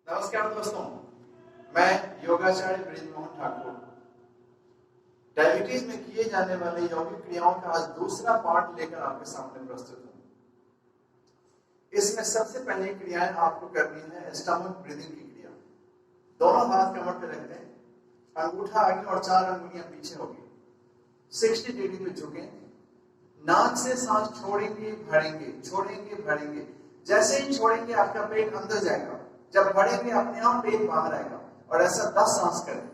नमस्कार दोस्तों, मैं योगाचार्य ब्रिजमोहन ठाकुर डायबिटीज में किए जाने वाले यौगिक क्रियाओं का आज दूसरा पार्ट लेकर आपके सामने प्रस्तुत हूं। इसमें सबसे पहली क्रियाएं आपको करनी है स्टमक ब्रीदिंग की क्रिया। दोनों हाथ कमर पे रख दें, अंगूठा आगे और 4 अंगुलियां पीछे होगी। 60 डिग्री पे झुकें, नाक से सांस छोड़ेंगे भरेंगे, छोड़ेंगे भरेंगे। जैसे ही छोड़ेंगे आपका पेट अंदर जाएगा, जब भरेंगे अपने आप पेट बाहर आएगा और ऐसा 10 सांस करें।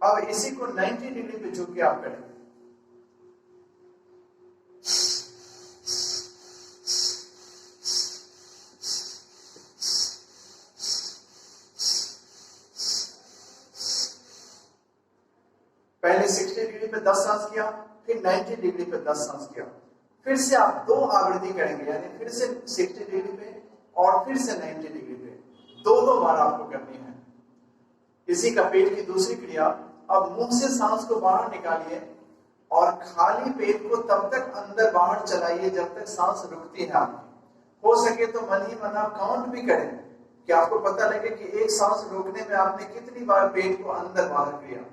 अब इसी को 90 डिग्री पे झुक के आप करें। पहले 60 डिग्री पे 10 सांस किया, फिर 90 डिग्री पे 10 सांस किया। फिर से आप 2 आवृत्ति करेंगे, यानी फिर से 60 डिग्री पे और फिर से 90 डिग्री पे 2-2 बार आपको करनी है। इसी का पेट की दूसरी क्रिया। अब मुंह से सांस को बाहर निकालिए और खाली पेट को तब तक अंदर बाहर चलाइए जब तक सांस रुकती है आपकी। हो सके तो मन ही मन आप काउंट भी करें कि आपको पता लगे कि एक सांस रोकने में आपने कितनी बार पेट को अंदर बाहर किया।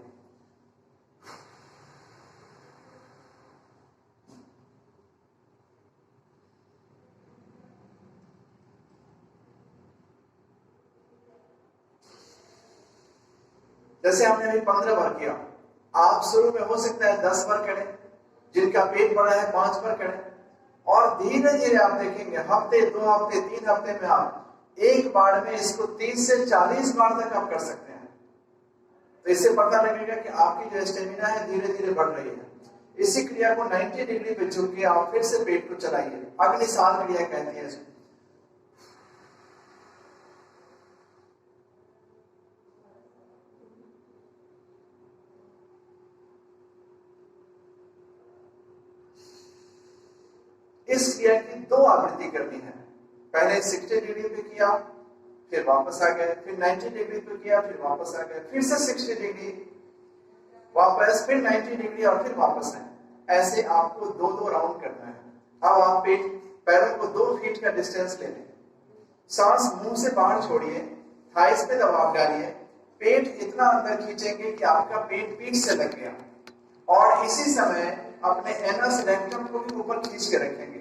जैसे हमने अभी 15 बार किया, आप शुरू में हो सकता है 10 बार करें, जिनका पेट बड़ा है 5 बार करें, और धीरे धीरे आप देखेंगे हफ्ते 2 हफ्ते 3 हफ्ते में आप एक बार में इसको 30 से 40 बार तक आप कर सकते हैं। तो इससे पता लगेगा कि आपकी जो स्टेमिना है धीरे धीरे बढ़ रही है। इसी क्रिया को 90 डिग्री पे झुक के आप फिर से पेट को चलाइए। अग्निसार क्रिया कहती है इसको। इस क्रिया की 2 आवृत्ति करनी है। पहले 60 डिग्री पे किया, फिर वापस आ गए, फिर 90 डिग्री पे किया, फिर वापस आ गए, फिर से 60 डिग्री वापस, फिर 90 डिग्री और फिर वापस आए। ऐसे आपको 2-2 राउंड करना है। अब आप पैरों को 2 फीट का डिस्टेंस ले लें। सांस मुंह से बाहर छोड़िए, थाइस पे दबाव डालिए, पेट इतना अंदर खींचेंगे कि आपका पेट पीठ से लग गया, और इसी समय अपने एनस रेक्टम को भी ऊपर खींच के रखेंगे।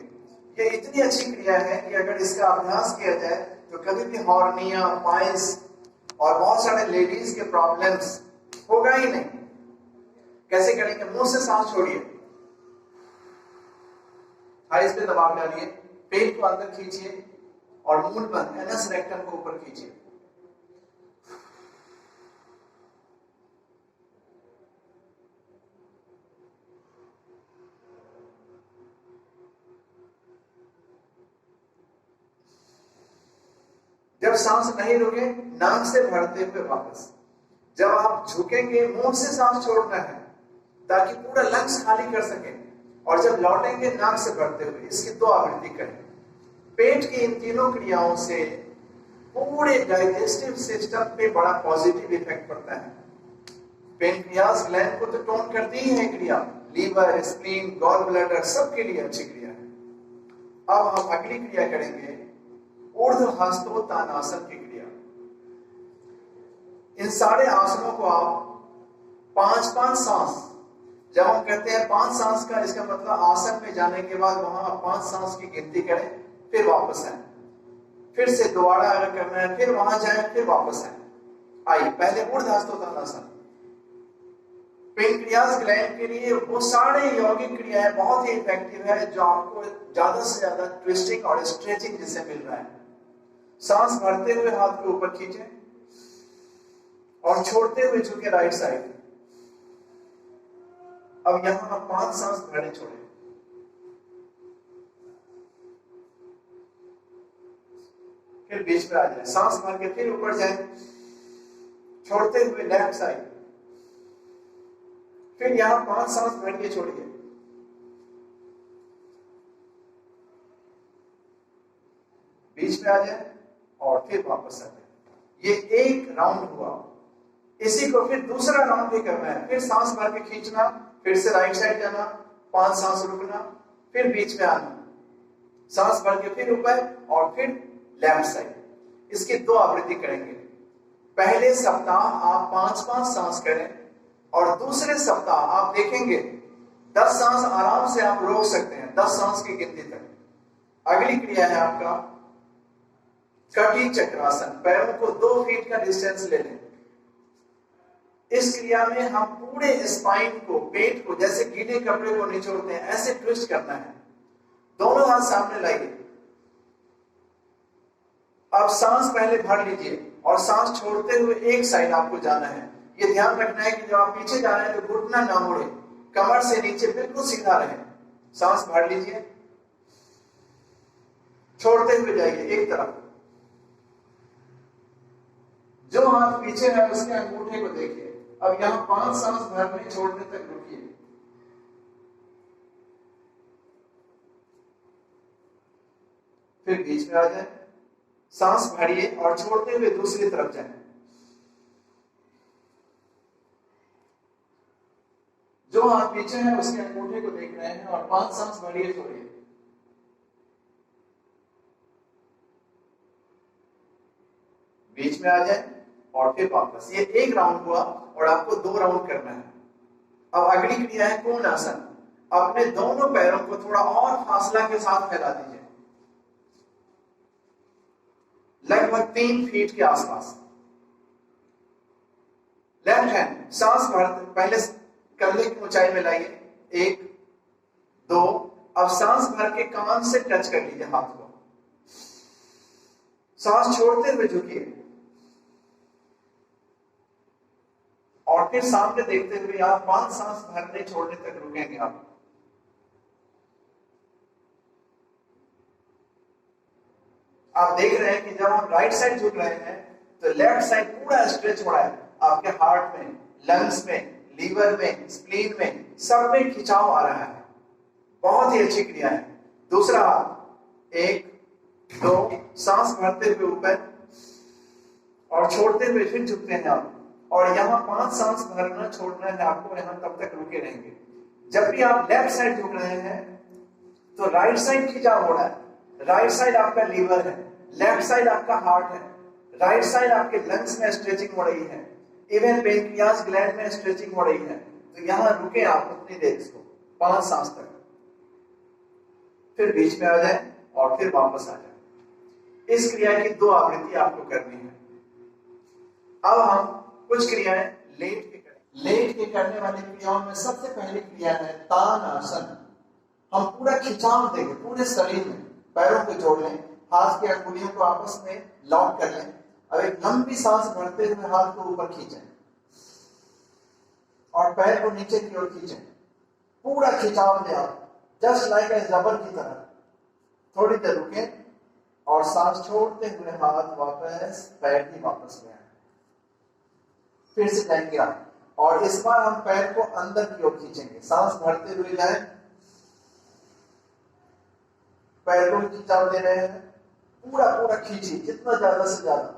ये इतनी अच्छी क्रिया है कि अगर इसका अभ्यास किया जाए तो कभी भी हॉर्निया, पाइल्स और बहुत सारे लेडीज के प्रॉब्लम्स होगा ही नहीं। कैसे करेंगे? मुंह से सांस छोड़िए, थाइस पे दबाव डालिए, पेट को अंदर खींचिए और मूल बंद एनस रेक्टम को ऊपर खींचिए। जब सांस नहीं रुके, नाक से भरते हुए वापस। जब आप झुकेंगे मुंह से सांस छोड़ना है ताकि पूरा लंग्स खाली कर सके, और जब लौटेंगे नाक से भरते हुए। इसकी 2 आवृत्ति करें। पेट की इन तीनों क्रियाओं से पूरे डाइजेस्टिव सिस्टम पे बड़ा पॉजिटिव इफेक्ट पड़ता है। पेनक्रियास ग्लैंड को तो टोन करती ही है क्रिया। लीवर, स्प्लीन, गॉल ब्लैडर सबके लिए अच्छी क्रिया है। अब हम अगली क्रिया करेंगे ऊर्ध्व हस्तोत्तानासन की क्रिया। इन सारे आसनों को आप 5-5 सांस, जब हम कहते हैं 5 सांस का, इसका मतलब आसन में जाने के बाद वहां आप 5 सांस की गिनती करें, फिर वापस आए, फिर से दोबारा अगर करना है फिर वहां जाए, फिर वापस आए। आइए, पहले ऊर्ध्व हस्तोत्तानासन। पेनक्रियास ग्लैंड के लिए वो सारे यौगिक क्रियाएं बहुत ही इफेक्टिव है जो आपको ज्यादा से ज्यादा ट्विस्टिंग और स्ट्रेचिंग जिससे मिल रहा है। सांस भरते हुए हाथ को ऊपर खींचे और छोड़ते हुए झुके राइट साइड। अब यहां आप 5 सांस भरने छोड़े, फिर बीच में आ जाए, सांस भर के फिर ऊपर जाए, छोड़ते हुए लेफ्ट साइड, फिर यहां 5 सांस भर के छोड़िए, बीच में आ जाए और फिर वापस आ जाए। ये एक राउंड हुआ। इसी को फिर दूसरा राउंड भी करना है, फिर सांस भर के खींचना, फिर से राइट साइड जाना, 5 सांस रुकना, फिर बीच में आना, सांस भर के फिर ऊपर और फिर लेफ्ट साइड। इसकी 2 आवृत्ति करेंगे। पहले सप्ताह आप 5-5 सांस करें और दूसरे सप्ताह आप देखेंगे 10 सांस आराम से आप रोक सकते हैं, 10 सांस की गिनती तक। अगली क्रिया है आपका कटी चक्रासन। पैरों को 2 फीट का डिस्टेंस ले लें। इस क्रिया में हम पूरे स्पाइन को, पेट को जैसे गीले कपड़े को निचोड़ते हैं ऐसे ट्विस्ट करना है। दोनों हाथ सामने लाइए। अब सांस पहले भर लीजिए और सांस छोड़ते हुए एक साइड आपको जाना है। ये ध्यान रखना है कि जब आप पीछे जा रहे हैं तो घुटना ना मुड़े, कमर से नीचे बिल्कुल सीधा रहे। सांस भर लीजिए, छोड़ते हुए जाइए एक तरफ। जो हाथ पीछे है उसके अंगूठे को देखिए। अब यहां 5 सांस भरने छोड़ने तक रुकिए। फिर बीच में आ जाए, सांस भरिए और छोड़ते हुए दूसरी तरफ जाए। जो हाथ पीछे है उसके अंगूठे को देख रहे हैं और 5 सांस भरिए, छोड़िए। बीच में आ जाए और फिर वापस। ये एक राउंड हुआ और आपको 2 राउंड करना है। अब अगली क्रिया है कोण आसन। अपने दोनों पैरों को थोड़ा और फासला के साथ फैला दीजिए, लगभग 3 फीट के आसपास। लेफ्ट हैंड सांस भरते पहले कंधे की ऊंचाई में लाइए, 1 2। अब सांस भर के कान से टच कर लीजिए हाथ को। सांस छोड़ते हुए झुकिए और फिर सामने देखते हुए आप 5 सांस भरने छोड़ने तक रुकेंगे। आप देख रहे हैं कि जब हम राइट साइड झुक रहे हैं तो लेफ्ट साइड पूरा स्ट्रेच हो रहा है। आपके हार्ट में, लंग्स में, लीवर में, स्प्लीन में, सब में खिंचाव आ रहा है। बहुत ही अच्छी क्रिया है। दूसरा हाथ, 1 2। सांस भरते हुए ऊपर और छोड़ते हुए फिर झुकते हैं आप। और यहाँ 5 सांस भरना छोड़ना है आपको, यहाँ तब तक रुके रहेंगे। जब भी आप लेफ्ट साइड झुक रहे हैं तो राइट साइड खिंचाव हो रहा है। राइट साइड आपका लीवर है, लेफ्ट साइड आपका हार्ट है, राइट साइड आपके लंग्स में स्ट्रेचिंग हो रही है, इवन पेनक्रियास ग्लैंड में स्ट्रेचिंग हो रही है। तो यहां रुके आप उतनी देर, इसको 5 सांस तक। फिर बीच में आ जाए और फिर वापस आ जाए। इस क्रिया की 2 आवृत्ति आपको करनी है। अब हम कुछ क्रियाएं लेट के करें। लेट के करने वाली क्रियाओं में सबसे पहली क्रिया है तान आसन। हम पूरा खिंचाव देंगे पूरे शरीर में। पैरों को जोड़ लें, हाथ की अंगुलियों को आपस में लॉक कर लें। अब एक लंबी सांस भरते हुए हाथ को ऊपर खींचें और पैर को नीचे की ओर खींचें। पूरा खिंचाव दें आप, जस्ट लाइक ए रबर की तरह। थोड़ी देर रुकें और सांस छोड़ते हुए हाथ वापस, पैर भी वापस ले आए। फिर से जाएंगे आप और इस बार हम पैर को अंदर की ओर खींचेंगे। सांस भरते हुए जाए, पैर को खिंचाव दे रहे हैं, पूरा पूरा खींचिए जितना ज्यादा से ज्यादा।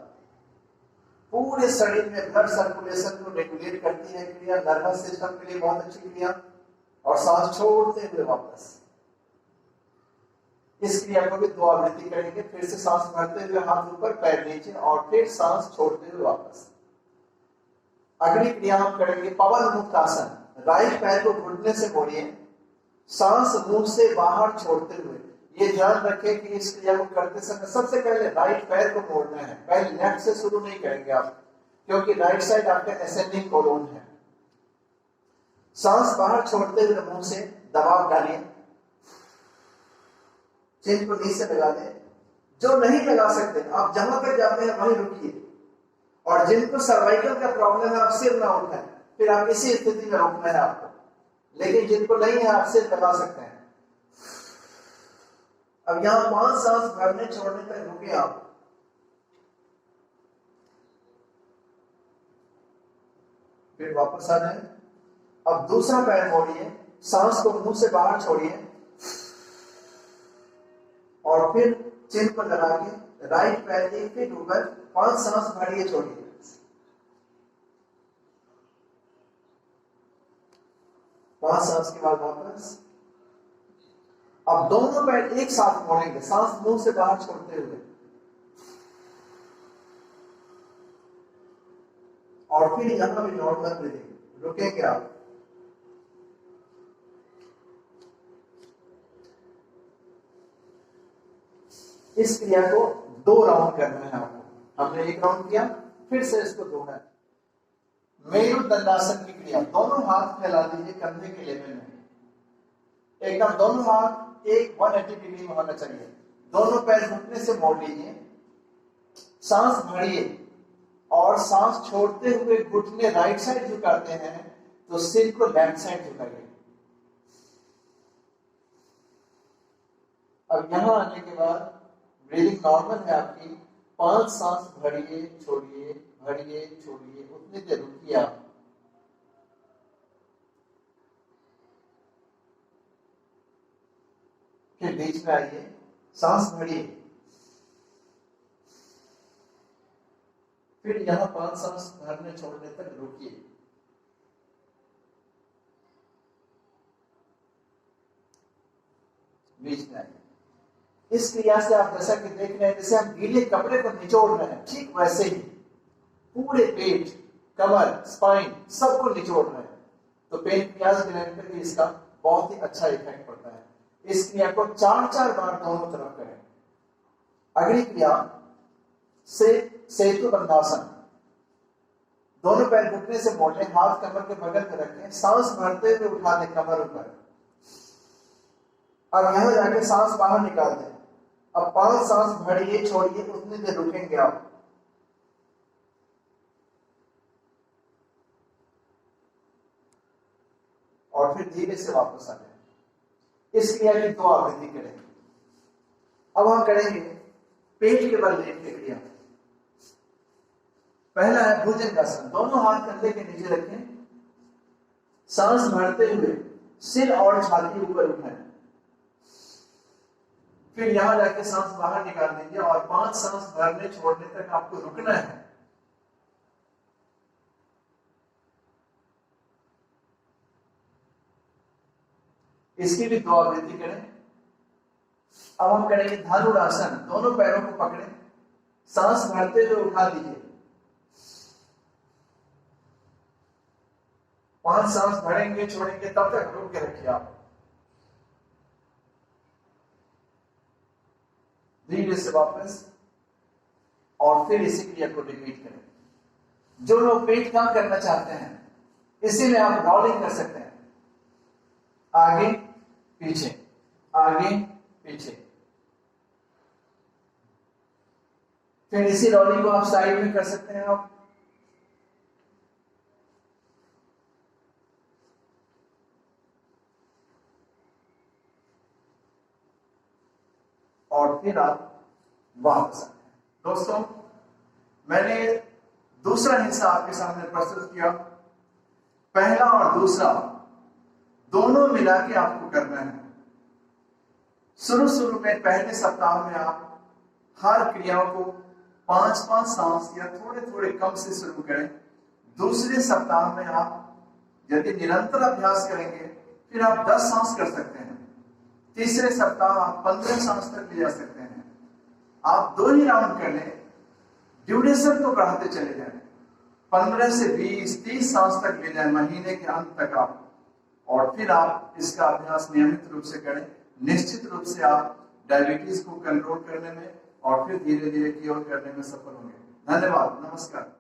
पूरे शरीर में ब्लड सर्कुलेशन को रेगुलेट करती है क्रिया, नर्वस सिस्टम के लिए बहुत अच्छी क्रिया। और सांस छोड़ते हुए वापस। इस क्रिया को भी 2 आवृत्ति करेंगे। फिर से सांस भरते हुए हाथ ऊपर, पैर नीचे और फिर सांस छोड़ते हुए वापस। अगली क्रिया हम करेंगे पवन मुक्त आसन। राइट पैर को घुटने से मोड़िए, सांस मुंह से बाहर छोड़ते हुए। ये ध्यान रखें कि इस क्रिया को करते समय सबसे पहले राइट पैर को मोड़ना है। पहले लेफ्ट से शुरू नहीं करेंगे आप, क्योंकि राइट साइड आपका असेंडिंग कोलोन है। सांस बाहर छोड़ते हुए मुंह से दबाव डालिए, चिन को नीचे लगा दें। जो नहीं लगा सकते आप जहां तक जाते हैं वहीं रुकिए। और जिनको सर्वाइकल का प्रॉब्लम है आप सिर ना उठाएं, फिर आप इसी स्थिति में रुकना है आपको। लेकिन जिनको नहीं है आप सिर लगा सकते हैं। अब यहां 5 सांस भरने छोड़ने तक रुके आप। फिर वापस आ जाए। अब दूसरा पैर मोड़िए, सांस को मुंह से बाहर छोड़िए और फिर चिन पर लगा के राइट पैर 1 फीट ऊपर 5 सांस भरिए, छोड़िए। 5 सांस के बाद वापस। अब दोनों पैर एक साथ मोड़ेंगे, सांस मुंह से बाहर छोड़ते हुए, और फिर यहां भी नॉर्मल ब्रीदिंग, रुकेंगे आप। इस क्रिया को 2 राउंड करना है आपको। हमने 1 राउंड किया, फिर से इसको 2 है। मेरुदंडासन की क्रिया, दोनों हाथ फैला दीजिए कंधे के लेवल में, एकदम दोनों हाथ एक 180 डिग्री में होना चाहिए। दोनों पैर घुटने से मोड़ लीजिए, सांस भरिए और सांस छोड़ते हुए घुटने राइट साइड झुकाते हैं तो सिर को लेफ्ट साइड झुकाइए। अब यहां आने के बाद ब्रीदिंग नॉर्मल है आपकी। 5 सांस भरिए छोड़िए, भरिए छोड़िए, उतनी देर रुकिए आप। फिर बीच में आइए, सांस भरिए, फिर यहां 5 सांस भरने छोड़ने तक रुकिए। बीच में आइए। इस क्रिया से आप जैसा कि देख रहे हैं, जैसे हम गीले कपड़े को निचोड़ रहे हैं, ठीक वैसे ही पूरे पेट, कमर, स्पाइन सबको निचोड़ रहे हैं। तो पेट क्रियाज ग्लैंड पर भी इसका बहुत ही अच्छा इफेक्ट पड़ता है। इस क्रिया को 4-4 बार दोनों तरफ करें। अगली क्रिया से सेतु बंधासन, दोनों पैर घुटने से मोड़े, हाथ कमर के बगल में रखें, सांस भरते हुए उठा दें कमर ऊपर। अब यहां जाके सांस बाहर निकाल दें। अब 5 सांस भरिए छोड़िए, उतनी देर रुकेंगे आप। और फिर धीरे से वापस आ जाए। इस क्रिया की 2 आवृत्ति करेंगे। अब हम करेंगे पेट के बल लेट की क्रिया। पहला है भुजंगासन, दोनों हाथ कंधे के नीचे रखें, सांस भरते हुए सिर और छाती ऊपर उठाएं, फिर यहां जाके सांस बाहर निकाल दीजिए और 5 सांस भरने छोड़ने तक आपको रुकना है। इसकी भी 2 आवृत्ति करें। अब हम करेंगे धनुरासन, दोनों पैरों को पकड़े, सांस भरते हुए उठा दीजिए, 5 सांस भरेंगे छोड़ेंगे, तब तक रुक के रखिए आप। धीरे से वापस, और फिर इसी क्रिया को रिपीट करें। जो लोग पेट कम करना चाहते हैं, इसीलिए आप रॉलिंग कर सकते हैं, आगे पीछे, आगे पीछे। फिर इसी रॉलिंग को आप साइड में कर सकते हैं आप। और फिर आप वापस आते हैं। दोस्तों, मैंने दूसरा हिस्सा आपके सामने प्रस्तुत किया। पहला और दूसरा दोनों मिला के आपको करना है। शुरू में पहले सप्ताह में आप हर क्रियाओं को 5-5 सांस या थोड़े थोड़े कम से शुरू करें। दूसरे सप्ताह में आप यदि निरंतर अभ्यास करेंगे, फिर आप 10 सांस कर सकते हैं। तीसरे सप्ताह आप 15 सांस तक ले जा सकते हैं। आप 2 ही राउंड कर लें, ड्यूरेशन तो बढ़ाते चले जाएं, 15 से 20-30 सांस तक ले जाएं महीने के अंत तक आप। और फिर आप इसका अभ्यास नियमित रूप से करें। निश्चित रूप से आप डायबिटीज को कंट्रोल करने में और फिर धीरे धीरे क्योर करने में सफल होंगे। धन्यवाद, नमस्कार।